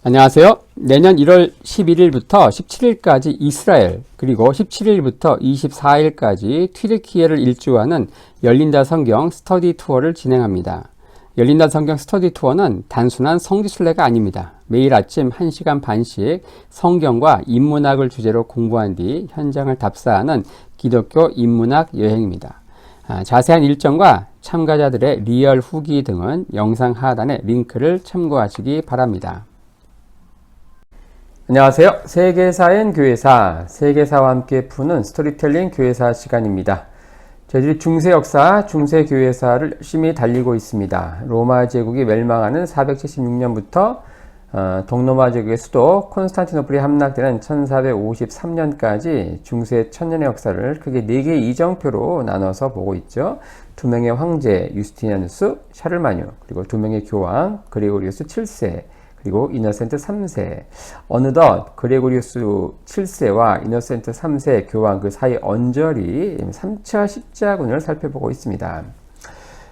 안녕하세요. 내년 1월 11일부터 17일까지 이스라엘, 그리고 17일부터 24일까지 튀르키예를 일주하는 열린다 성경 스터디 투어를 진행합니다. 열린다 성경 스터디 투어는 단순한 성지순례가 아닙니다. 매일 아침 1시간 반씩 성경과 인문학을 주제로 공부한 뒤 현장을 답사하는 기독교 인문학 여행입니다. 자세한 일정과 참가자들의 리얼 후기 등은 영상 하단의 링크를 참고하시기 바랍니다. 안녕하세요. 세계사엔 교회사, 세계사와 함께 푸는 스토리텔링 교회사 시간입니다. 저희들이 중세 역사, 중세 교회사를 열심히 달리고 있습니다. 로마 제국이 멸망하는 476년부터 동로마 제국의 수도 콘스탄티노플이 함락되는 1453년까지 중세 천년의 역사를 크게 4개의 이정표로 나눠서 보고 있죠. 2명의 황제 유스티니아누스, 샤를마뉴, 그리고 2명의 교황 그리고리우스 7세, 그리고 이노센트 3세. 어느덧 그레고리우스 7세와 이노센트 3세 교황 그 사이 언저리 3차 십자군을 살펴보고 있습니다.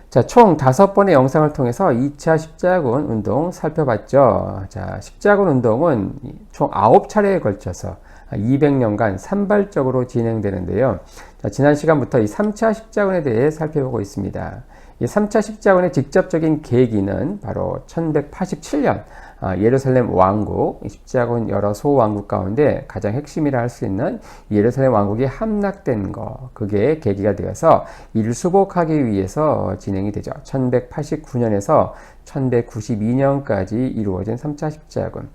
자, 총 5번의 영상을 통해서 2차 십자군 운동 살펴봤죠. 자, 십자군 운동은 총 9차례에 걸쳐서 200년간 산발적으로 진행되는데요. 자, 지난 시간부터 이 3차 십자군에 대해 살펴보고 있습니다. 이 3차 십자군의 직접적인 계기는 바로 1187년 예루살렘 왕국, 십자군 여러 소왕국 가운데 가장 핵심이라 할 수 있는 예루살렘 왕국이 함락된 거, 그게 계기가 되어서 이를 수복하기 위해서 진행이 되죠. 1189년에서 1192년까지 이루어진 3차 십자군.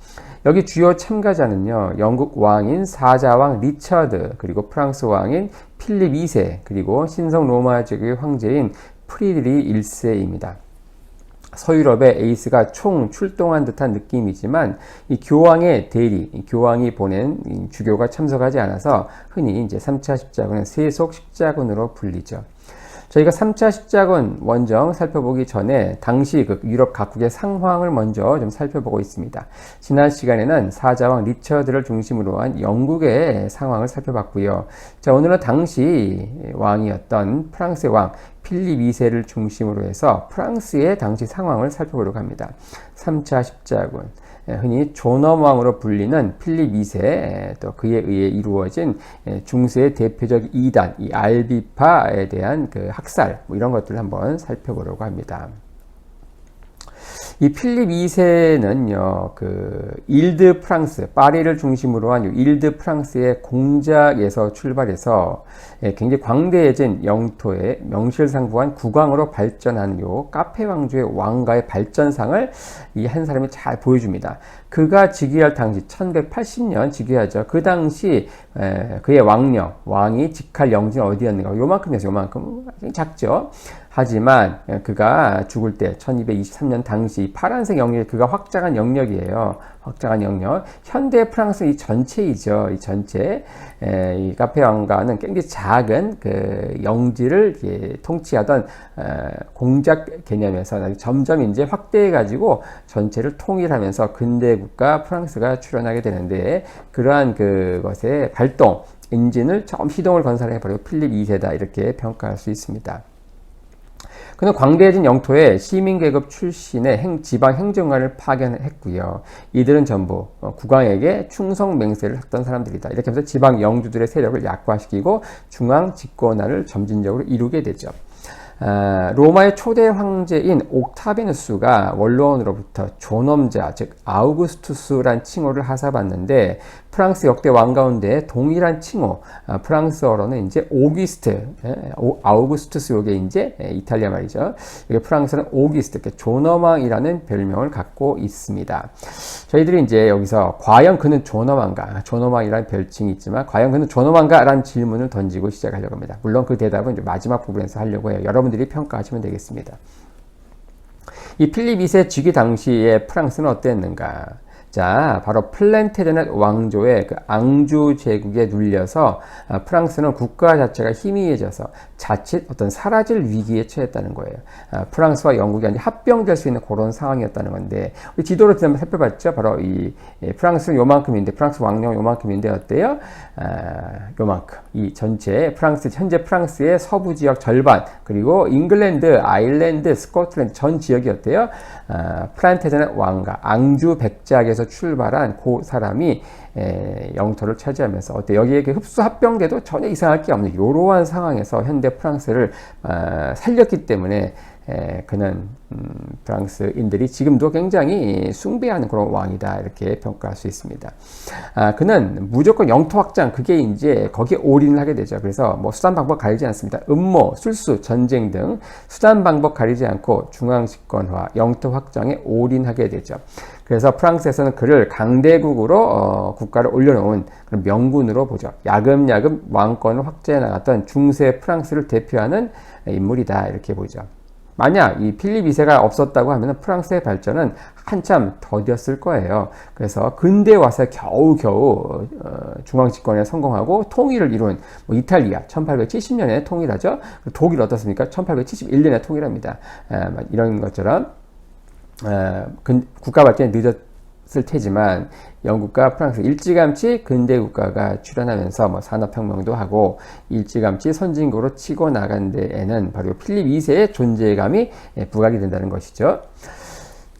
여기 주요 참가자는요, 영국 왕인 사자왕 리처드, 그리고 프랑스 왕인 필립 2세, 그리고 신성 로마 제국의 황제인 프리드리 1세입니다. 서유럽의 에이스가 총 출동한 듯한 느낌이지만 이 교황의 대리, 이 교황이 보낸 주교가 참석하지 않아서 흔히 이제 3차 십자군은 세속 십자군으로 불리죠. 저희가 3차 십자군 원정 살펴보기 전에 당시 그 유럽 각국의 상황을 먼저 좀 살펴보고 있습니다. 지난 시간에는 사자왕 리처드를 중심으로 한 영국의 상황을 살펴봤고요. 자, 오늘은 당시 왕이었던 프랑스의 왕 필립 2세를 중심으로 해서 프랑스의 당시 상황을 살펴보려고 합니다. 3차 십자군, 흔히 존엄왕으로 불리는 필립 2세, 또 그에 의해 이루어진 중세의 대표적 이단, 이 알비파에 대한 그 학살, 이런 것들을 한번 살펴보려고 합니다. 이 필립 2세는요, 그 일드 프랑스, 파리를 중심으로 한 일드 프랑스의 공작에서 출발해서 굉장히 광대해진 영토의 명실상부한 국왕으로 발전한 요 카페 왕조의 왕가의 발전상을 이 한 사람이 잘 보여줍니다. 그가 즉위할 당시 1180년 즉위하죠. 그 당시 그의 왕령, 왕이 직할 영지는 어디였는가? 요만큼이었어요. 요만큼. 작죠. 하지만 그가 죽을 때 1223년 당시 파란색 영역, 그가 확장한 영역이에요. 확장한 영역. 현대 프랑스 이 전체이죠. 이 전체. 이 카페 왕가는 굉장히 작은 그 영지를 통치하던 공작 개념에서 점점 이제 확대해가지고 전체를 통일하면서 근대 국가 프랑스가 출현하게 되는데, 그러한 그것의 발동, 엔진을 처음 시동을 건 사람이 바로 필립 2세다, 이렇게 평가할 수 있습니다. 그는 광대해진 영토에 시민계급 출신의 지방 행정관을 파견했고요. 이들은 전부 국왕에게 충성 맹세를 했던 사람들이다. 이렇게 하면서 지방 영주들의 세력을 약화시키고 중앙 집권화를 점진적으로 이루게 되죠. 로마의 초대 황제인 옥타비누스가 원로원으로부터 존엄자, 즉 아우구스투스란 칭호를 하사받는데, 프랑스 역대 왕 가운데 동일한 칭호, 프랑스어로는 이제 오기스트, 아우구스투스, 요게 이제 이탈리아 말이죠. 이게 프랑스는 오기스트, 존엄왕이라는 별명을 갖고 있습니다. 저희들이 이제 여기서 과연 그는 존엄한가, 존엄왕이라는 별칭이 있지만 과연 그는 존엄한가? 라는 질문을 던지고 시작하려고 합니다. 물론 그 대답은 이제 마지막 부분에서 하려고 해요. 여러분들이 평가하시면 되겠습니다. 이 필립 2세 즉위 당시에 프랑스는 어땠는가? 자, 바로 플랜테제넷 왕조의 그 앙주 제국에 눌려서 프랑스는 국가 자체가 희미해져서 자칫 어떤 사라질 위기에 처했다는 거예요. 프랑스와 영국이 완전히 합병될 수 있는 그런 상황이었다는 건데, 우리 지도를 한번 살펴봤죠. 바로 이 프랑스는 요만큼인데, 프랑스 왕령 요만큼인데 어때요? 요만큼. 이 전체 프랑스, 현재 프랑스의 서부 지역 절반, 그리고 잉글랜드, 아일랜드, 스코틀랜드 전 지역이 어때요? 플란테제넷 왕가, 앙주 백작에서 프랑스에서 출발한 그 사람이 영토를 차지하면서 여기에 흡수 합병돼도 전혀 이상할 게 없는 이러한 상황에서 현대 프랑스를 살렸기 때문에 그는 프랑스인들이 지금도 굉장히 숭배하는 그런 왕이다 이렇게 평가할 수 있습니다. 그는 무조건 영토 확장 그게 이제 거기에 올인을 하게 되죠. 그래서 뭐 수단 방법 가리지 않습니다. 음모, 술수, 전쟁 등 수단 방법 가리지 않고 중앙 집권화, 영토 확장에 올인하게 되죠. 그래서 프랑스에서는 그를 강대국으로 국가를 올려놓은 그런 명군으로 보죠. 야금야금 왕권을 확장해 나갔던 중세 프랑스를 대표하는 인물이다 이렇게 보죠. 만약 이 필립 2세가 없었다고 하면 프랑스의 발전은 한참 더뎠을 거예요. 그래서 근대 와서 겨우겨우 중앙 집권에 성공하고 통일을 이룬 뭐 이탈리아 1870년에 통일하죠. 독일 어떻습니까? 1871년에 통일합니다. 이런 것처럼 국가 발전이 늦었을 테지만 영국과 프랑스 일찌감치 근대 국가가 출현하면서 뭐 산업혁명도 하고 일찌감치 선진국으로 치고 나간 데에는 바로 필립 2세의 존재감이 부각이 된다는 것이죠.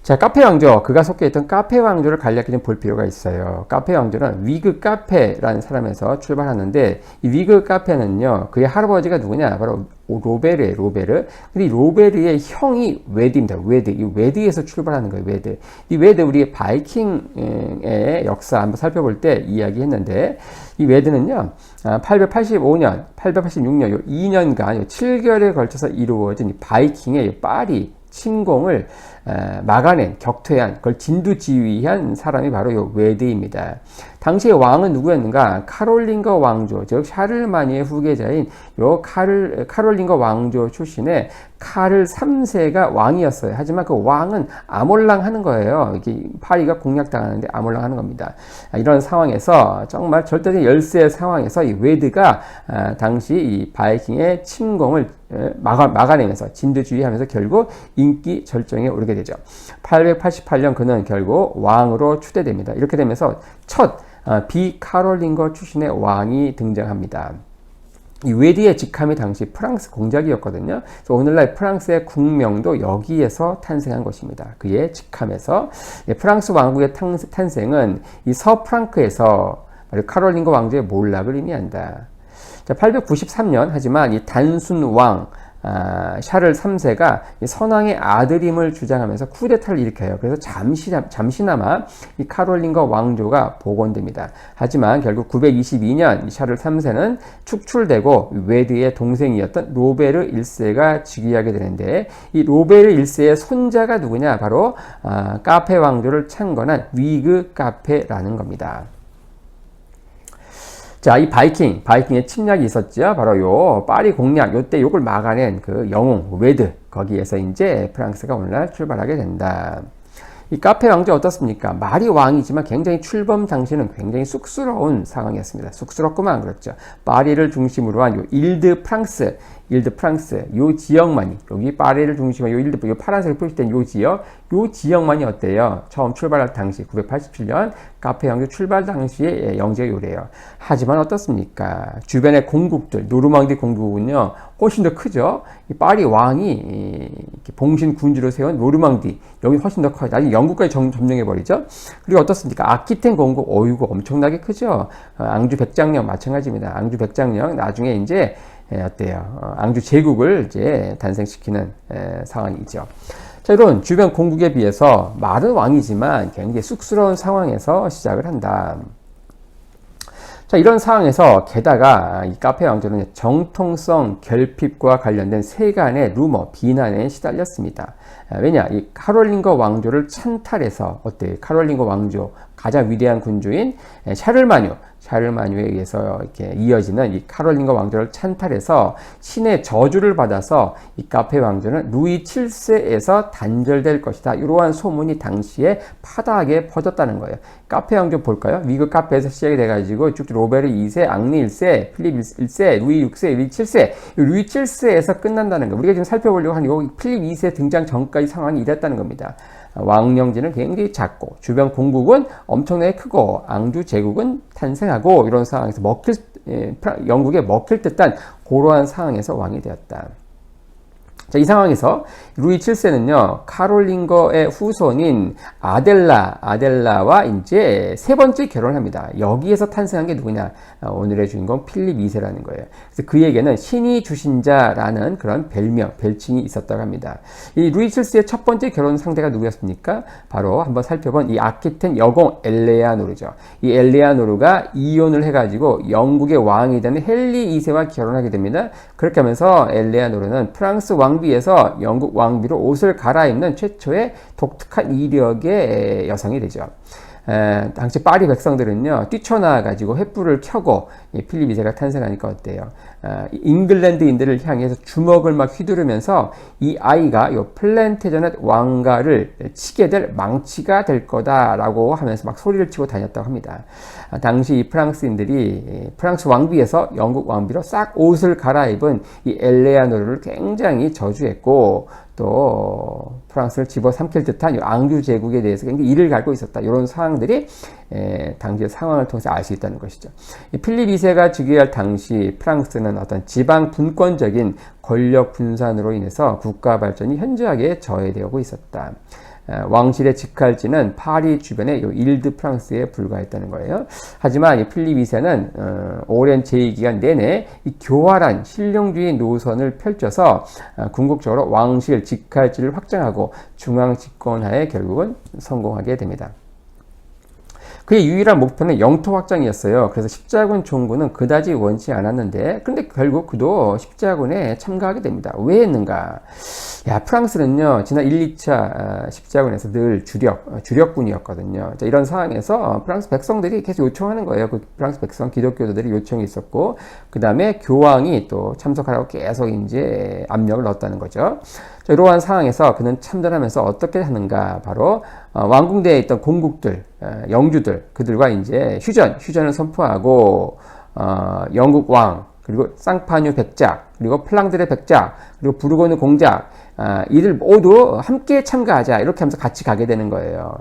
자, 카페 왕조, 그가 속해 있던 카페 왕조를 간략히 좀 볼 필요가 있어요. 카페 왕조는 위그 카페라는 사람에서 출발하는데 이 위그 카페는요, 그의 할아버지가 누구냐? 바로 로베르예요, 로베르. 근데 이 로베르의 형이 웨드입니다. 웨드. 이 웨드에서 출발하는 거예요, 웨드. 이 웨드 우리 바이킹의 역사 한번 살펴볼 때 이야기했는데 이 웨드는요, 885년, 886년, 요 2년간, 7개월에 걸쳐서 이루어진 이 바이킹의 파리 침공을 막아낸, 격퇴한, 그걸 진두지휘한 사람이 바로 요 웨드입니다. 당시의 왕은 누구였는가? 카롤링거 왕조, 즉 샤를마니의 후계자인 요 카롤링거 왕조 출신의 카를 3세가 왕이었어요. 하지만 그 왕은 아몰랑하는 거예요. 이렇게 파리가 공략당하는데 아몰랑하는 겁니다. 이런 상황에서 정말 절대적인 열세 상황에서 이 웨드가 당시 이 바이킹의 침공을 막아내면서 진두지휘하면서 결국 인기 절정에 오르게 되죠. 888년 그는 결국 왕으로 추대됩니다. 이렇게 되면서 첫 비카롤링거 출신의 왕이 등장합니다. 이 웨드의 직함이 당시 프랑스 공작이었거든요. 그래서 오늘날 프랑스의 국명도 여기에서 탄생한 것입니다. 그의 직함에서 프랑스 왕국의 탄생은 이 서프랑크에서 카롤링거 왕조의 몰락을 의미한다. 자, 893년 하지만 이 단순 왕 샤를 3세가 선왕의 아들임을 주장하면서 쿠데타를 일으켜요. 그래서 잠시나마 이 카롤링거 왕조가 복원됩니다. 하지만 결국 922년 이 샤를 3세는 축출되고 웨드의 동생이었던 로베르 1세가 즉위하게 되는데 이 로베르 1세의 손자가 누구냐? 바로 카페 왕조를 창건한 위그 카페라는 겁니다. 자, 이 바이킹의 침략이 있었죠. 바로 요 파리 공략, 요때 요걸 막아낸 그 영웅 웨드, 거기에서 이제 프랑스가 오늘날 출발하게 된다. 이 카페 왕조 어떻습니까? 말이 왕이지만 굉장히 출범 당시는 굉장히 쑥스러운 상황이었습니다. 쑥스럽구만 그렇죠. 파리를 중심으로 한 요 일드 프랑스, 요 지역만이, 여기 파리를 중심으로 요 파란색으로 표시된 요 지역만이 어때요? 처음 출발할 당시 987년 카페 왕조 출발 당시의 영제 요래요. 하지만 어떻습니까? 주변의 공국들, 노르망디 공국은요 훨씬 더 크죠. 이 파리 왕이 봉신 군주로 세운 노르망디, 여기 훨씬 더 커요. 나중에 영국까지 점령해 버리죠. 그리고 어떻습니까? 아키텐 공국, 어이구 엄청나게 크죠. 앙주 백장령 마찬가지입니다. 앙주 백장령 나중에 이제 어때요? 앙주 제국을 이제 단생시키는 상황이죠. 자, 이런 주변 공국에 비해서 말은 왕이지만 굉장히 쑥스러운 상황에서 시작을 한다. 자, 이런 상황에서 게다가 이 카페 왕조는 정통성 결핍과 관련된 세간의 루머, 비난에 시달렸습니다. 왜냐? 이 카롤링거 왕조를 찬탈해서 카롤링거 왕조 가장 위대한 군주인 샤를마뉴에 의해서 이렇게 이어지는 이 카롤링거 왕조를 찬탈해서 신의 저주를 받아서 이 카페 왕조는 루이 7세에서 단절될 것이다. 이러한 소문이 당시에 파다하게 퍼졌다는 거예요. 카페 왕조 볼까요? 위그 카페에서 시작이 돼가지고 쭉 로베르 2세, 앙리 1세, 필립 1세, 루이 6세, 루이 7세, 루이 7세에서 끝난다는 거예요. 우리가 지금 살펴보려고 하는 요 필립 2세 등장 전까지 상황이 이랬다는 겁니다. 왕령지는 굉장히 작고 주변 공국은 엄청나게 크고 앙주 제국은 탄생하고 이런 상황에서 영국에 먹힐 듯한 그러한 상황에서 왕이 되었다. 자, 이 상황에서 루이 7세는요, 카롤링거의 후손인 아델라와 이제 세 번째 결혼을 합니다. 여기에서 탄생한 게 누구냐? 오늘의 주인공 필립 2세라는 거예요. 그래서 그에게는 신이 주신 자라는 그런 별칭이 있었다고 합니다. 이 루이 7세의 첫 번째 결혼 상대가 누구였습니까? 바로 한번 살펴본 이 아키텐 여공 엘레아노르죠. 이 엘레아노르가 이혼을 해가지고 영국의 왕이 되는 헨리 2세와 결혼하게 됩니다. 그렇게 하면서 엘레아노르는 프랑스 왕비에서 영국 왕비로 옷을 갈아입는 최초의 독특한 이력의 여성이 되죠. 당시 파리 백성들은요, 뛰쳐나와가지고 횃불을 켜고 필립 2세가 탄생하니까 어때요? 잉글랜드인들을 향해서 주먹을 막 휘두르면서 이 아이가 요 플랜테저넷 왕가를 치게 될 망치가 될 거다라고 하면서 막 소리를 치고 다녔다고 합니다. 당시 이 프랑스인들이 프랑스 왕비에서 영국 왕비로 싹 옷을 갈아입은 이 엘레아노르를 굉장히 저주했고, 또 프랑스를 집어삼킬 듯한 이 앙주 제국에 대해서 굉장히 이를 갈고 있었다. 이런 상황들이 당시의 상황을 통해서 알 수 있다는 것이죠. 이 필립 2세가 즉위할 당시 프랑스는 어떤 지방 분권적인 권력 분산으로 인해서 국가 발전이 현저하게 저해되고 있었다. 왕실의 직할지는 파리 주변의 일드 프랑스에 불과했다는 거예요. 하지만 이 필립 2세는 오랜 제2기간 내내 이 교활한 실용주의 노선을 펼쳐서 궁극적으로 왕실 직할지를 확장하고 중앙 집권하에 결국은 성공하게 됩니다. 그의 유일한 목표는 영토 확장이었어요. 그래서 십자군 총군은 그다지 원치 않았는데, 근데 결국 그도 십자군에 참가하게 됩니다. 왜 했는가? 프랑스는요, 지난 1, 2차 십자군에서 늘 주력군이었거든요. 자, 이런 상황에서 프랑스 백성들이 계속 요청하는 거예요. 그 프랑스 백성, 기독교도들이 요청이 있었고, 그 다음에 교황이 또 참석하라고 계속 이제 압력을 넣었다는 거죠. 자, 이러한 상황에서 그는 참전하면서 어떻게 하는가? 바로 왕궁대에 있던 공국들, 영주들, 그들과 이제 휴전을 선포하고, 영국 왕, 그리고 쌍파뉴 백작, 그리고 플랑드르 백작, 그리고 부르고뉴 공작, 이들 모두 함께 참가하자. 이렇게 하면서 같이 가게 되는 거예요.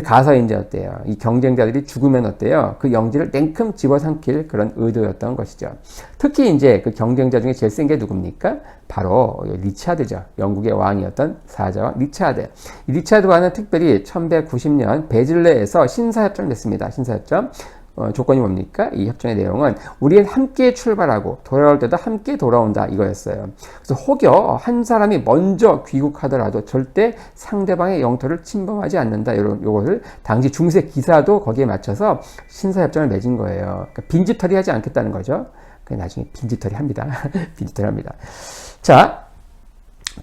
가서 이제 어때요? 이 경쟁자들이 죽으면 어때요? 그 영지를 냉큼 집어삼킬 그런 의도였던 것이죠. 특히 이제 그 경쟁자 중에 제일 센 게 누굽니까? 바로 리차드죠. 영국의 왕이었던 사자왕 리차드. 이 리차드와는 특별히 1190년 베즐레에서 신사협정을 맺습니다. 신사협정. 조건이 뭡니까? 이 협정의 내용은 우리는 함께 출발하고 돌아올 때도 함께 돌아온다 이거였어요. 그래서 혹여 한 사람이 먼저 귀국하더라도 절대 상대방의 영토를 침범하지 않는다. 요것을 당시 중세 기사도 거기에 맞춰서 신사협정을 맺은 거예요. 그러니까 빈집털이 하지 않겠다는 거죠. 나중에 빈집털이 합니다. 빈집털이 합니다. 자,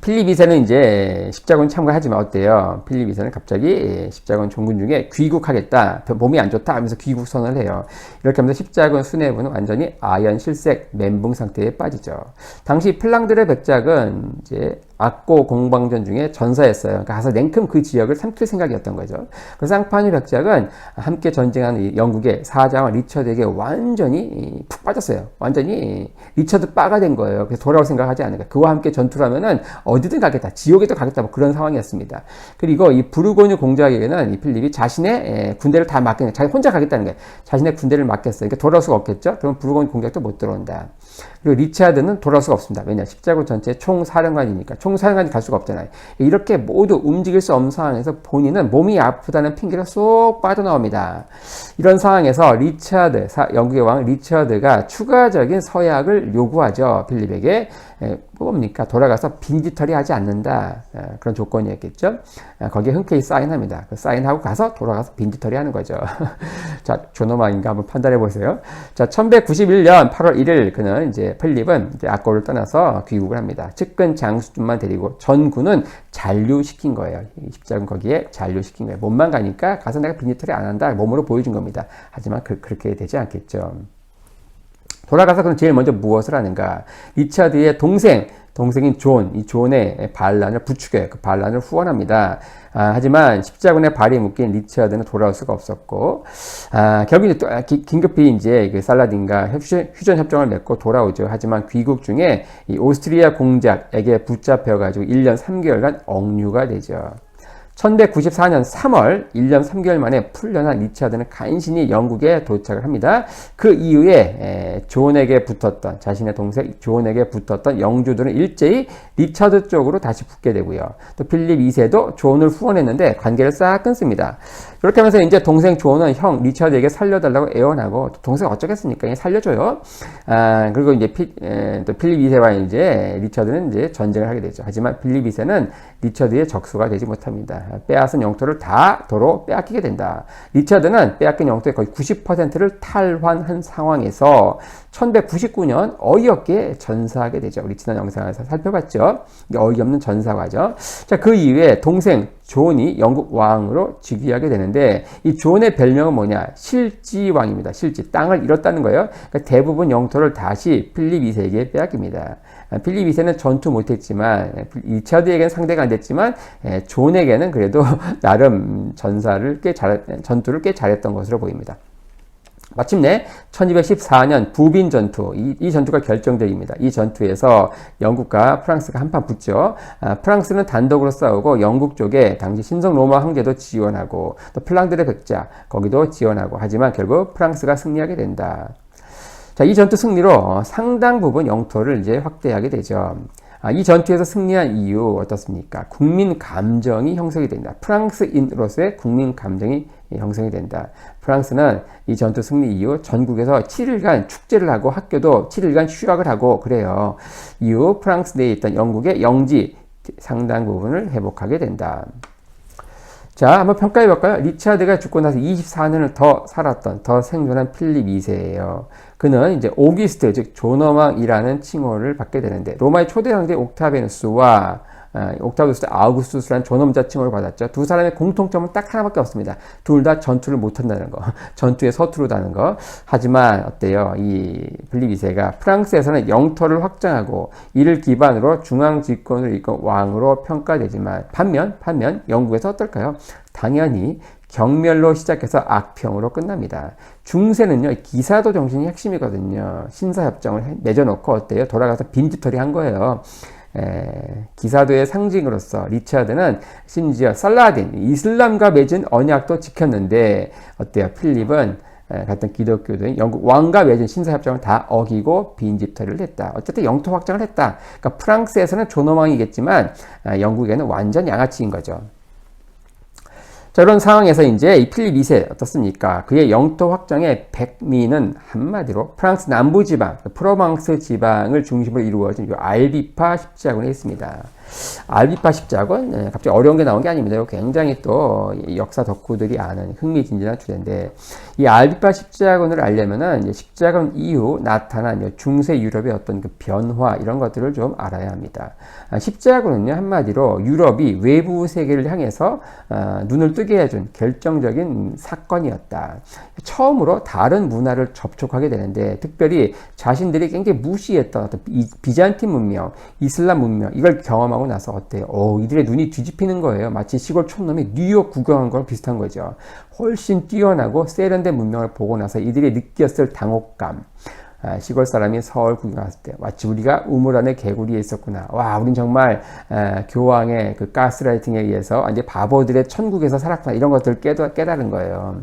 필립 2세는 이제 십자군 참가하지만 어때요? 필립 2세는 갑자기 십자군 종군 중에 귀국하겠다. 몸이 안 좋다 하면서 귀국 선언을 해요. 이렇게 하면서 십자군 수뇌부는 완전히 아연실색 멘붕 상태에 빠지죠. 당시 플랑드르 백작은 이제 악고 공방전 중에 전사였어요. 그러니까 가서 냉큼 그 지역을 삼킬 생각이었던 거죠. 그 쌍파뉴 백작은 함께 전쟁하는 영국의 사자왕 리처드에게 완전히 푹 빠졌어요. 완전히 리처드 빠가 된 거예요. 그래서 돌아올 생각하지 않으니까 그와 함께 전투를 하면은 어디든 가겠다, 지옥에도 가겠다, 뭐 그런 상황이었습니다. 그리고 이 부르고뉴 공작에게는 이 필립이 자신의 군대를 다 맡기는, 자기 혼자 가겠다는 거예요. 자신의 군대를 맡겼어요. 그러니까 돌아올 수가 없겠죠. 그럼 부르고뉴 공작도 못 들어온다. 그리고 리차드는 돌아올 수가 없습니다. 왜냐? 십자군 전체 총사령관이니까. 총사령관이 갈 수가 없잖아요. 이렇게 모두 움직일 수 없는 상황에서 본인은 몸이 아프다는 핑계로 쏙 빠져나옵니다. 이런 상황에서 영국의 왕 리차드가 추가적인 서약을 요구하죠. 필립에게. 뭡니까? 돌아가서 빈집털이 하지 않는다. 그런 조건이었겠죠. 거기에 흔쾌히 사인합니다. 그 사인하고 가서 돌아가서 빈집털이 하는 거죠. 자, 존엄왕인가 한번 판단해 보세요. 자, 1191년 8월 1일 그는 이제 필립은 이제 악고를 떠나서 귀국을 합니다. 측근 장수준만 데리고 전군은 잔류시킨 거예요. 십자군 거기에 잔류시킨 거예요. 몸만 가니까 가서 내가 빈집털이 안 한다. 몸으로 보여준 겁니다. 하지만 그렇게 되지 않겠죠. 돌아가서 그럼 제일 먼저 무엇을 하는가? 리차드의 동생인 이 존의 반란을 부추겨요. 그 반란을 후원합니다. 하지만 십자군의 발이 묶인 리차드는 돌아올 수가 없었고, 결국 이제 또 긴급히 이제 그 살라딘과 휴전 협정을 맺고 돌아오죠. 하지만 귀국 중에 이 오스트리아 공작에게 붙잡혀가지고 1년 3개월간 억류가 되죠. 1194년 3월 1년 3개월 만에 풀려난 리차드는 간신히 영국에 도착을 합니다. 그 이후에 존에게 붙었던 자신의 동생 존에게 붙었던 영주들은 일제히 리차드 쪽으로 다시 붙게 되고요. 또 필립 2세도 존을 후원했는데 관계를 싹 끊습니다. 그렇게 하면서 이제 동생 존은 형 리차드에게 살려달라고 애원하고 또 동생 어쩌겠습니까? 살려줘요. 그리고 이제 또 필립 2세와 이제 리차드는 이제 전쟁을 하게 되죠. 하지만 필립 2세는 리차드의 적수가 되지 못합니다. 빼앗은 영토를 다 도로 빼앗기게 된다. 리차드는 빼앗긴 영토의 거의 90%를 탈환한 상황에서 1199년 어이없게 전사하게 되죠. 우리 지난 영상에서 살펴봤죠. 이게 어이없는 전사가죠. 자, 그 이후에 동생 존이 영국 왕으로 즉위하게 되는데 이 존의 별명은 뭐냐? 실지왕입니다. 실지. 땅을 잃었다는 거예요. 그러니까 대부분 영토를 다시 필립 2세에게 빼앗깁니다. 필립 2세는 전투 못했지만 리차드에게는 상대가 안 됐지만 존에게는 그래도 나름 전투를 꽤 잘했던 것으로 보입니다. 마침내 1214년 부빈 전투, 이 전투가 결정적입니다. 이 전투에서 영국과 프랑스가 한판 붙죠. 프랑스는 단독으로 싸우고 영국 쪽에 당시 신성 로마 황제도 지원하고 또 플랑드르 백자 거기도 지원하고 하지만 결국 프랑스가 승리하게 된다. 자, 이 전투 승리로 상당 부분 영토를 이제 확대하게 되죠. 이 전투에서 승리한 이유 어떻습니까? 국민 감정이 형성이 된다. 프랑스인으로서의 국민 감정이 형성이 된다. 프랑스는 이 전투 승리 이후 전국에서 7일간 축제를 하고 학교도 7일간 휴학을 하고 그래요. 이후 프랑스 내에 있던 영국의 영지 상당 부분을 회복하게 된다. 자, 한번 평가해 볼까요? 리차드가 죽고 나서 24년을 더 살았던, 더 생존한 필립 2세예요. 그는 이제 오기스트, 즉 존엄왕이라는 칭호를 받게 되는데 로마의 초대 황제 옥타비아누스와 옥타비아누스 아우구스투스라는 존엄자 칭호를 받았죠. 두 사람의 공통점은 딱 하나밖에 없습니다. 둘 다 전투를 못한다는 거, 전투에 서투르다는 거. 하지만 어때요? 이 필립 2세가 프랑스에서는 영토를 확장하고 이를 기반으로 중앙 집권을 이끈 왕으로 평가되지만 반면 영국에서 어떨까요? 당연히 경멸로 시작해서 악평으로 끝납니다. 중세는요, 기사도 정신이 핵심이거든요. 신사협정을 맺어놓고 어때요? 돌아가서 빈집털이 한 거예요. 기사도의 상징으로서 리차드는 심지어 살라딘, 이슬람과 맺은 언약도 지켰는데 어때요? 필립은 같은 기독교도인 영국 왕과 맺은 신사협정을 다 어기고 빈집털이를 했다. 어쨌든 영토 확장을 했다. 그러니까 프랑스에서는 존엄왕이겠지만 영국에는 완전 양아치인 거죠. 자, 이런 상황에서 이제 이 필립 2세 어떻습니까? 그의 영토 확장의 백미는 한마디로 프랑스 남부 지방, 프로방스 지방을 중심으로 이루어진 이 알비파 십자군에 있습니다. 알비파 십자군, 갑자기 어려운 게 나온 게 아닙니다. 굉장히 또 역사 덕후들이 아는 흥미진진한 주제인데, 이 알비파 십자군을 알려면은 십자군 이후 나타난 중세 유럽의 어떤 그 변화 이런 것들을 좀 알아야 합니다. 십자군은요, 한마디로 유럽이 외부 세계를 향해서 눈을 뜨게 해준 결정적인 사건이었다. 처음으로 다른 문화를 접촉하게 되는데, 특별히 자신들이 굉장히 무시했던 어떤 비잔틴 문명, 이슬람 문명 이걸 경험하고 나서 어때요? 이들의 눈이 뒤집히는 거예요. 마치 시골 촌놈이 뉴욕 구경한 거랑 비슷한 거죠. 훨씬 뛰어나고 세련된 문명을 보고 나서 이들이 느꼈을 당혹감. 시골 사람이 서울 구경 갔을 때 마치 우리가 우물 안에 개구리에 있었구나. 와, 우린 정말 교황의 그 가스라이팅에 의해서 완전 바보들의 천국에서 살았구나. 이런 것들을 깨달은 거예요.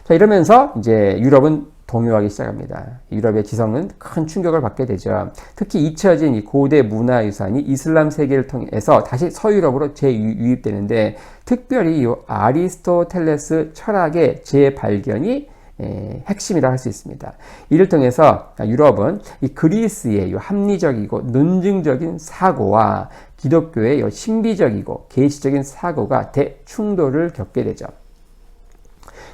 자, 이러면서 이제 유럽은 동요하기 시작합니다. 유럽의 지성은 큰 충격을 받게 되죠. 특히 잊혀진 이 고대 문화유산이 이슬람 세계를 통해서 다시 서유럽으로 재유입되는데, 특별히 이 아리스토텔레스 철학의 재발견이 핵심이라 할 수 있습니다. 이를 통해서 유럽은 이 그리스의 합리적이고 논증적인 사고와 기독교의 신비적이고 계시적인 사고가 대충돌을 겪게 되죠.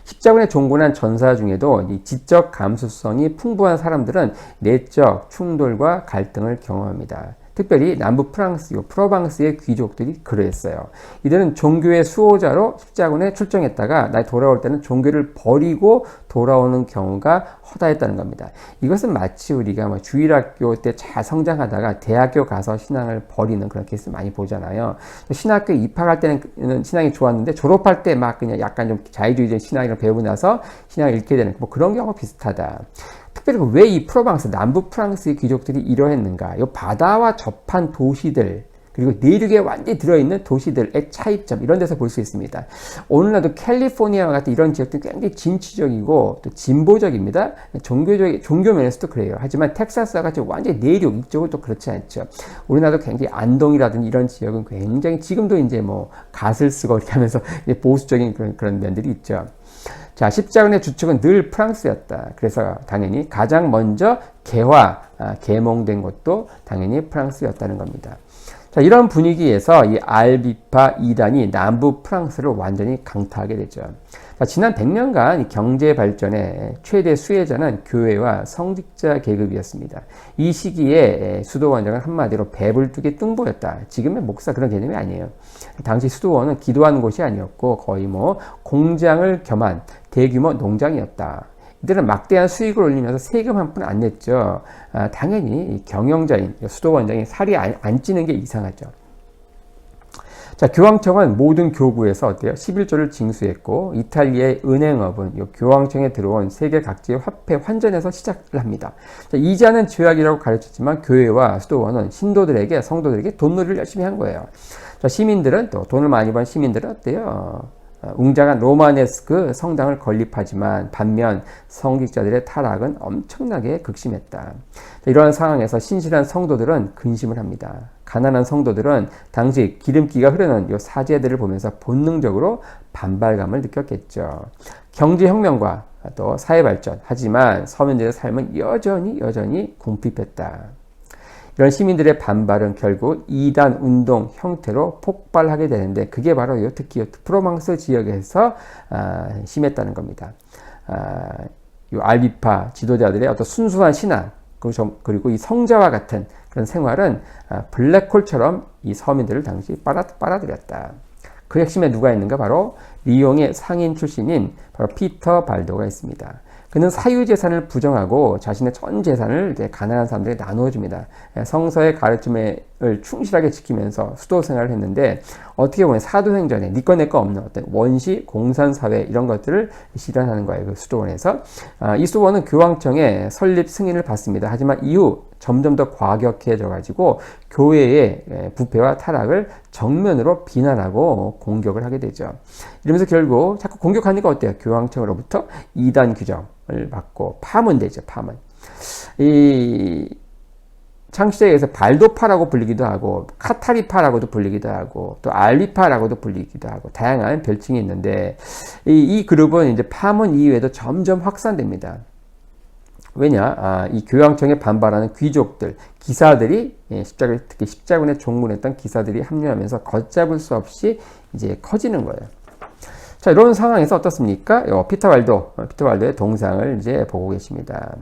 십자군에 종군한 전사 중에도 이 지적 감수성이 풍부한 사람들은 내적 충돌과 갈등을 경험합니다. 특별히 남부 프랑스, 프로방스의 귀족들이 그랬어요. 이들은 종교의 수호자로 십자군에 출정했다가 돌아올 때는 종교를 버리고 돌아오는 경우가 허다했다는 겁니다. 이것은 마치 우리가 주일학교 때 잘 성장하다가 대학교 가서 신앙을 버리는 그런 케이스 많이 보잖아요. 신학교에 입학할 때는 신앙이 좋았는데 졸업할 때 막 그냥 약간 좀 자유주의적인 신앙을 배우고 나서 신앙을 잃게 되는 그런 경우가 비슷하다. 특별히 왜 이 프로방스, 남부 프랑스의 귀족들이 이러했는가? 이 바다와 접한 도시들, 그리고 내륙에 완전히 들어있는 도시들의 차이점 이런 데서 볼 수 있습니다. 오늘날도 캘리포니아와 같은 이런 지역들은 굉장히 진취적이고 또 진보적입니다. 종교 면에서도 그래요. 하지만 텍사스와 같이 완전히 내륙 이쪽은 또 그렇지 않죠. 우리나라도 굉장히 안동이라든지 이런 지역은 굉장히 지금도 이제 뭐 갓을 쓰고 이렇게 하면서 보수적인 그런 면들이 있죠. 자, 십자군의 주축은 늘 프랑스였다. 그래서 당연히 가장 먼저 계몽된 곳도 당연히 프랑스였다는 겁니다. 자, 이런 분위기에서 이 알비파 2단이 남부 프랑스를 완전히 강타하게 되죠. 자, 지난 100년간 이 경제 발전의 최대 수혜자는 교회와 성직자 계급이었습니다. 이 시기에 수도원장은 한마디로 배불뚝의 뚱보였다. 지금의 목사 그런 개념이 아니에요. 당시 수도원은 기도하는 곳이 아니었고 거의 뭐 공장을 겸한 대규모 농장이었다. 이들은 막대한 수익을 올리면서 세금 한 푼 안 냈죠. 당연히 경영자인 수도원장이 살이 안 찌는 게 이상하죠. 자, 교황청은 모든 교구에서 어때요? 11조를 징수했고 이탈리아의 은행업은 이 교황청에 들어온 세계 각지의 화폐 환전에서 시작을 합니다. 자, 이자는 죄악이라고 가르쳤지만 교회와 수도원은 성도들에게 돈놀이를 열심히 한 거예요. 자, 시민들은 또 돈을 많이 번 시민들은 어때요? 웅장한 로마네스크 성당을 건립하지만 반면 성직자들의 타락은 엄청나게 극심했다. 이러한 상황에서 신실한 성도들은 근심을 합니다. 가난한 성도들은 당시 기름기가 흐르는 이 사제들을 보면서 본능적으로 반발감을 느꼈겠죠. 경제혁명과 또 사회발전, 하지만 서민들의 삶은 여전히 궁핍했다. 이런 시민들의 반발은 결국 2단 운동 형태로 폭발하게 되는데 그게 바로 특히 프로망스 지역에서 심했다는 겁니다. 이 알비파 지도자들의 어떤 순수한 신앙 그리고 이 성자와 같은 그런 생활은 블랙홀처럼 이 서민들을 당시 빨아들였다. 그 핵심에 누가 있는가? 바로 리옹의 상인 출신인 바로 피터 발도가 있습니다. 그는 사유재산을 부정하고 자신의 전 재산을 이제 가난한 사람들에게 나누어줍니다. 성서의 가르침을 충실하게 지키면서 수도 생활을 했는데 어떻게 보면 사도행전에 니꺼 내꺼 없는 어떤 원시 공산사회 이런 것들을 실현하는 거예요. 그 수도원에서. 이 수도원은 교황청의 설립 승인을 받습니다. 하지만 이후 점점 더 과격해져 가지고 교회의 부패와 타락을 정면으로 비난하고 공격을 하게 되죠. 이러면서 결국 자꾸 공격하니까 어때요? 교황청으로부터 2단 규정을 받고 파문되죠. 파문. 이 창시자에서 발도파라고 불리기도 하고 카타리파라고도 불리기도 하고 또 알비파라고도 불리기도 하고 다양한 별칭이 있는데 이 그룹은 이제 파문 이후에도 점점 확산됩니다. 왜냐? 이 교황청에 반발하는 귀족들, 기사들이 특히 십자군에 종군했던 기사들이 합류하면서 걷잡을 수 없이 이제 커지는 거예요. 자, 이런 상황에서 어떻습니까? 피터 발도의 동상을 이제 보고 계십니다.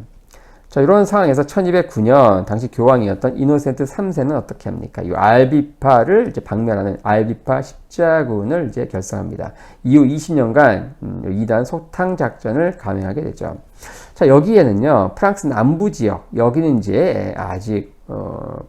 자, 이런 상황에서 1209년 당시 교황이었던 이노센트 3세는 어떻게 합니까? 이 알비파를 이제 방면하는 알비파 십자군을 이제 결성합니다. 이후 20년간 2단 소탕 작전을 감행하게 되죠. 자, 여기에는요, 프랑스 남부 지역, 여기는 이제 아직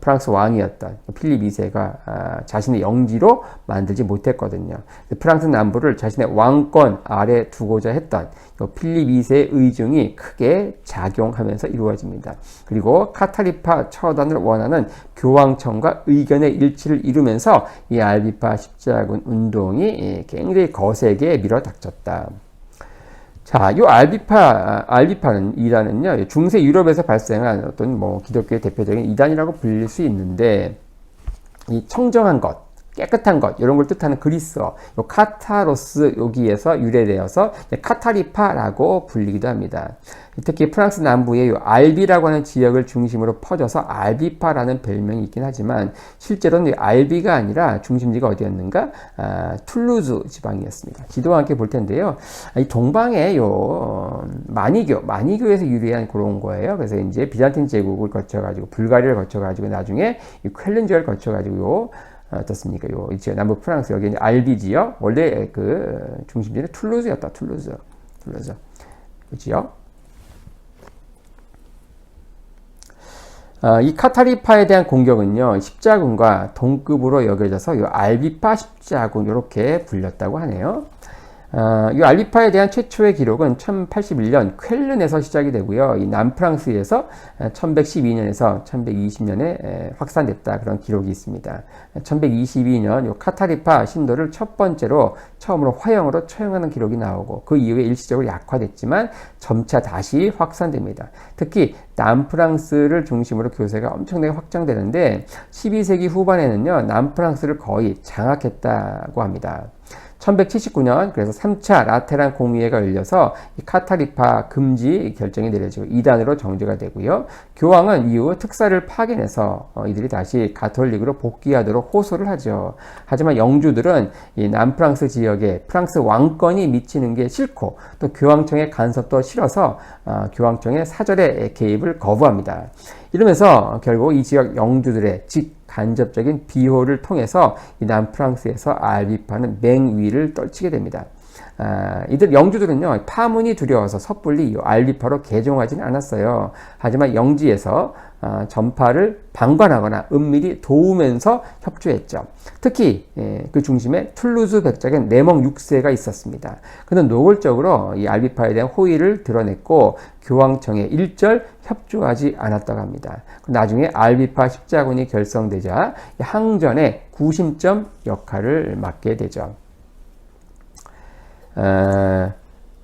프랑스 왕이었던 필립 2세가 자신의 영지로 만들지 못했거든요. 프랑스 남부를 자신의 왕권 아래 두고자 했던 필립 2세의 의중이 크게 작용하면서 이루어집니다. 그리고 카타리파 처단을 원하는 교황청과 의견의 일치를 이루면서 이 알비파 십자군 운동이 굉장히 거세게 밀어닥쳤다. 자, 이 알비파는 이단은요, 중세 유럽에서 발생한 어떤 기독교의 대표적인 이단이라고 불릴 수 있는데, 이 청정한 것, 깨끗한 것, 이런 걸 뜻하는 그리스어, 요 카타로스 여기에서 유래되어서 카타리파라고 불리기도 합니다. 특히 프랑스 남부의 요 알비라고 하는 지역을 중심으로 퍼져서 알비파라는 별명이 있긴 하지만 실제로는 알비가 아니라 중심지가 어디였는가? 툴루즈 지방이었습니다. 지도와 함께 볼 텐데요. 이 동방의 요 마니교에서 유래한 그런 거예요. 그래서 이제 비잔틴 제국을 거쳐가지고 불가리아를 거쳐가지고 나중에 이 쾰른지아를 거쳐가지고 어떻습니까? 이제 남부 프랑스 여기 알비 지역 원래 그 중심지는 툴루즈였다. 툴루즈 그 지역. 이 카타리파에 대한 공격은요, 십자군과 동급으로 여겨져서 이 알비파 십자군 이렇게 불렸다고 하네요. 이 알비파에 대한 최초의 기록은 1081년 쾰른에서 시작이 되고요. 이 남프랑스에서 1112년에서 1120년에 확산됐다 그런 기록이 있습니다. 1122년 이 카타리파 신도를 첫 번째로 처음으로 화형으로 처형하는 기록이 나오고 그 이후에 일시적으로 약화됐지만 점차 다시 확산됩니다. 특히 남프랑스를 중심으로 교세가 엄청나게 확장되는데 12세기 후반에는요 남프랑스를 거의 장악했다고 합니다. 1179년 그래서 3차 라테란 공의회가 열려서 이 카타리파 금지 결정이 내려지고 이단으로 정죄가 되고요. 교황은 이후 특사를 파견해서 이들이 다시 가톨릭으로 복귀하도록 호소를 하죠. 하지만 영주들은 이 남프랑스 지역에 프랑스 왕권이 미치는 게 싫고 또 교황청의 간섭도 싫어서 교황청의 사절의 개입을 거부합니다. 이러면서 결국 이 지역 영주들의 간접적인 비호를 통해서 이 남프랑스에서 알비파는 맹위를 떨치게 됩니다. 이들 영주들은요 파문이 두려워서 섣불리 알비파로 개종하지는 않았어요. 하지만 영지에서 전파를 방관하거나 은밀히 도우면서 협조했죠. 특히 그 중심에 툴루즈 백작인 레몽 6세가 있었습니다. 그는 노골적으로 이 알비파에 대한 호의를 드러냈고 교황청에 일절 협조하지 않았다고 합니다. 나중에 알비파 십자군이 결성되자 항전의 구심점 역할을 맡게 되죠.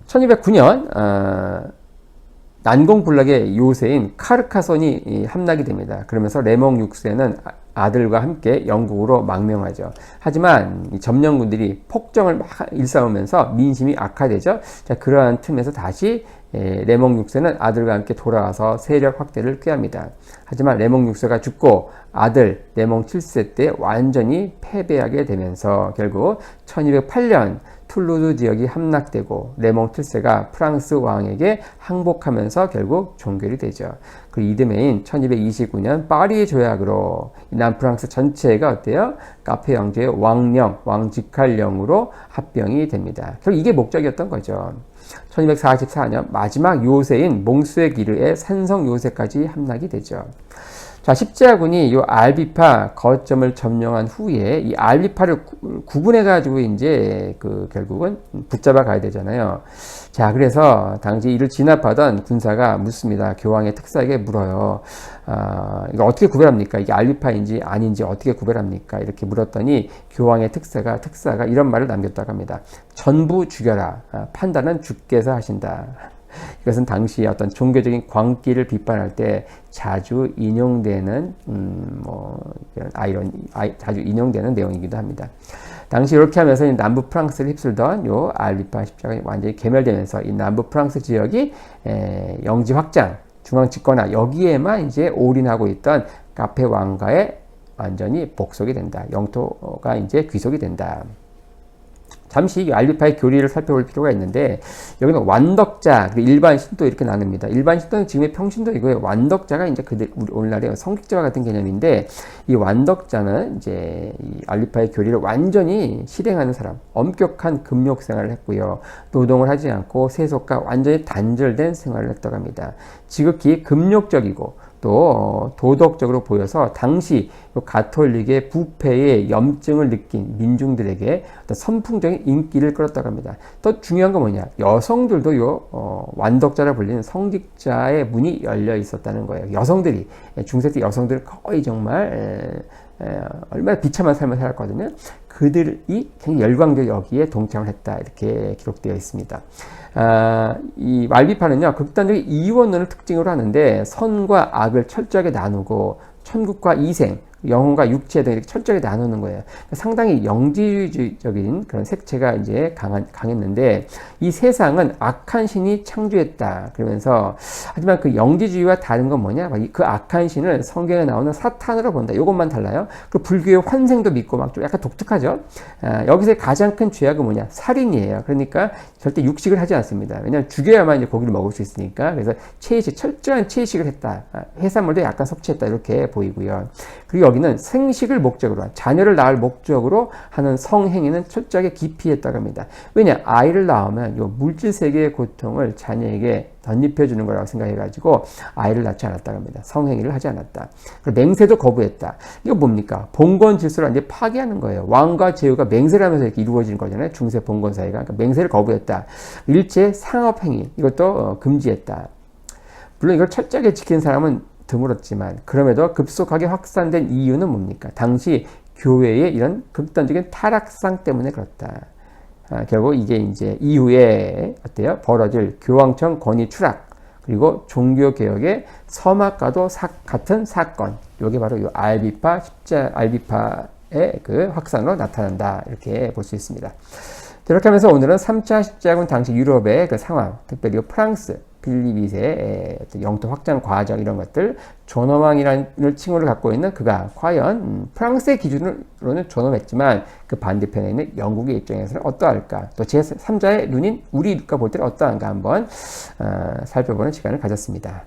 1209년 난공불락의 요새인 카르카손이 함락이 됩니다. 그러면서 레몽 6세는 아들과 함께 영국으로 망명하죠. 하지만 이 점령군들이 폭정을 막 일삼으면서 민심이 악화되죠. 자, 그러한 틈에서 다시 레몽 6세는 아들과 함께 돌아와서 세력 확대를 꾀합니다. 하지만 레몽 6세가 죽고 아들 레몽 7세 때 완전히 패배하게 되면서 결국 1208년 툴루즈 지역이 함락되고 레몽 7세가 프랑스 왕에게 항복하면서 결국 종결이 되죠. 그 이듬해인 1229년 파리 조약으로 남프랑스 전체가 어때요? 카페 왕조의 왕령, 왕직할령으로 합병이 됩니다. 결국 이게 목적이었던 거죠. 1244년 마지막 요새인 몽스의 기르의 산성 요새까지 함락이 되죠. 자, 십자군이 이 알비파 거점을 점령한 후에 이 알비파를 구분해가지고 이제 결국은 붙잡아 가야 되잖아요. 자, 그래서 당시 이를 진압하던 군사가 묻습니다. 교황의 특사에게 물어요. 이거 어떻게 구별합니까? 이게 알비파인지 아닌지 어떻게 구별합니까? 이렇게 물었더니 교황의 특사가 이런 말을 남겼다고 합니다. 전부 죽여라. 판단은 주께서 하신다. 이것은 당시 어떤 종교적인 광기를 비판할 때 자주 인용되는 자주 인용되는 내용이기도 합니다. 당시 이렇게 하면서 남부 프랑스를 휩쓸던 요 알비파 십자군이 완전히 괴멸되면서 이 남부 프랑스 지역이 영지 확장, 중앙 집권화 여기에만 이제 올인하고 있던 카페 왕가에 완전히 복속이 된다. 영토가 이제 귀속이 된다. 잠시 알비파의 교리를 살펴볼 필요가 있는데 여기는 완덕자, 일반 신도 이렇게 나눕니다. 일반 신도는 지금의 평신도이고요. 완덕자가 이제 오늘날의 성직자와 같은 개념인데 이 완덕자는 이제 이 알비파의 교리를 완전히 실행하는 사람, 엄격한 금욕 생활을 했고요. 노동을 하지 않고 세속과 완전히 단절된 생활을 했다고 합니다. 지극히 금욕적이고 또 도덕적으로 보여서 당시 가톨릭의 부패의 염증을 느낀 민중들에게 어떤 선풍적인 인기를 끌었다고 합니다. 또 중요한 건 뭐냐? 여성들도 완덕자라 불리는 성직자의 문이 열려 있었다는 거예요. 여성들이 중세 때 여성들은 거의 정말 얼마나 비참한 삶을 살았거든요. 그들이 굉장히 열광적으로 여기에 동참을 했다. 이렇게 기록되어 있습니다. 이 알비파는요, 극단적인 이원론을 특징으로 하는데 선과 악을 철저하게 나누고 천국과 이생, 영혼과 육체 등 이렇게 철저하게 나누는 거예요. 상당히 영지주의적인 그런 색채가 이제 강했는데 이 세상은 악한 신이 창조했다. 그러면서 하지만 그 영지주의와 다른 건 뭐냐? 그 악한 신을 성경에 나오는 사탄으로 본다. 이것만 달라요. 그 불교의 환생도 믿고 막 좀 약간 독특하죠. 여기서 가장 큰 죄악은 뭐냐? 살인이에요. 그러니까 절대 육식을 하지 않습니다. 왜냐하면 죽여야만 이제 고기를 먹을 수 있으니까. 그래서 철저한 채식을 했다. 해산물도 약간 섭취했다. 이렇게 보이고요. 그리고 여기는 생식을 목적으로 자녀를 낳을 목적으로 하는 성행위는 철저하게 기피했다고 합니다. 왜냐? 아이를 낳으면 요 물질 세계의 고통을 자녀에게 덧입혀 주는 거라고 생각해가지고 아이를 낳지 않았다고 합니다. 성행위를 하지 않았다. 맹세도 거부했다. 이거 뭡니까? 봉건 질서를 이제 파괴하는 거예요. 왕과 제후가 맹세를 하면서 이렇게 이루어지는 거잖아요. 중세 봉건 사회가. 그러니까 맹세를 거부했다. 일체 상업행위 이것도 금지했다. 물론 이걸 철저하게 지킨 사람은 드물었지만 그럼에도 급속하게 확산된 이유는 뭡니까? 당시 교회의 이런 극단적인 타락상 때문에 그렇다. 결국 이게 이제 이후에 어때요? 벌어질 교황청 권위 추락 그리고 종교개혁의 서막과도 같은 사건. 이게 바로 이 알비파의 그 확산으로 나타난다. 이렇게 볼 수 있습니다. 이렇게 하면서 오늘은 3차 십자군 당시 유럽의 그 상황, 특별히 프랑스, 필립 2세의 영토 확장 과정 이런 것들, 존엄왕이라는 칭호를 갖고 있는 그가 과연 프랑스의 기준으로는 존엄했지만 그 반대편에 있는 영국의 입장에서는 어떠할까? 또 제3자의 눈인 우리가 볼 때는 어떠한가 한번 살펴보는 시간을 가졌습니다.